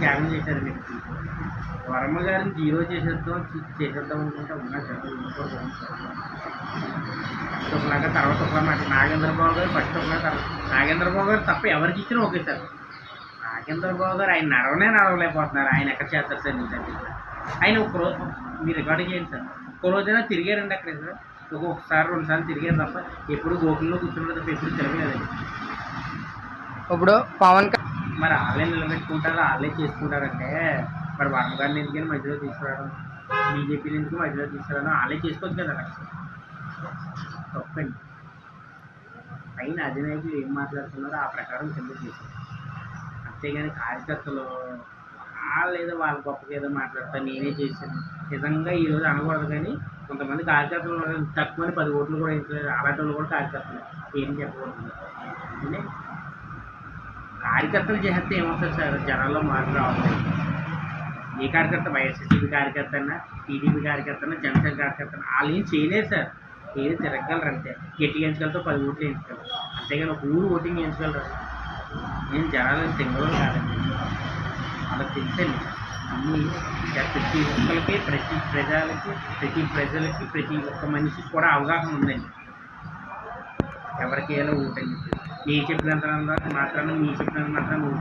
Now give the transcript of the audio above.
త్యాగం చేశారు మీరు. వర్మ గారిని జీరో చేసేద్దాం అనుకుంటే ఉన్నా సార్ ఫస్ట్ ఒకలాగా తర్వాత ఒకలా మాట. నాగేంద్రబాబు గారు ఫస్ట్ ఒకలా తర్వాత నాగేంద్రబాబు గారు తప్ప ఎవరికి ఇచ్చినా ఓకే సార్. నాగేంద్రబాబు గారు ఆయన నడవలేకపోతున్నారు. ఆయన ఎక్కడ చేస్తారు సార్ నిజంగా. ఆయన ఒకరోజు మీరు రికార్డింగ్ చేయండి సార్. ఒక్క రోజైనా తిరిగారండి అక్కడ సార్. ఒకసారి 2 సార్లు తిరిగారు తప్ప ఎప్పుడు గోకుల్లో కూర్చున్నారు తప్ప ఎప్పుడు తిరగలేదండి. ఇప్పుడు పవన్ మరి వాళ్ళే నిలబెట్టుకుంటారు, వాళ్ళే చేసుకుంటారంటే మరి వర్మ గారిని ఎందుకని మధ్యలో తీసుకురావడం, బీజేపీని ఎందుకు మధ్యలో తీసుకురావడం, వాళ్ళే చేసుకోవచ్చు కదా. తప్పండి. పైన అధినాయకులు ఏం మాట్లాడుతున్నారో ఆ ప్రకారం కింద చేశారు. అంతేగాని కార్యకర్తలు వాళ్ళు ఏదో వాళ్ళ గొప్పగా ఏదో మాట్లాడతారు నేనే చేశాను నిజంగా ఈరోజు అనకూడదు. కానీ కొంతమంది కార్యకర్తలు తక్కువని 10 ఓట్లు కూడా వేయట్లేదు. అలాంటి వాళ్ళు కూడా కార్యకర్తలు ఏం చెప్పకూడదు. అంటే కార్యకర్తలు చేస్తే ఏమవుతుంది సార్, జనాల్లో మార్పు రావాలి. ఏ కార్యకర్త వైఎస్ఆర్సీపీ కార్యకర్త అన్నా, టీడీపీ కార్యకర్త అన్నా, జనసేన కార్యకర్త అన్నా వాళ్ళు ఏం చేయలేదు సార్. ఏది తిరగలరు అంతే. గట్టిగా ఎంచగలతో 10 ఓట్లు వేయించగలరు. అంతేగాని ఒక ఊరు ఓటింగ్ వేయించగలరు. నేను జనాలను తింగలో కాదండి. వాళ్ళకి తెలుసండి అన్నీ. ప్రతి ఒక్కరికి ప్రతి ఒక్క మనిషికి కూడా అవగాహన ఉందండి. ఎవరికి ఎలా ఓటని చెప్పి. ఏ చెప్పినంత మాత్రాన్ని మీ చెప్పినంత మాత్రాన్ని ఓటు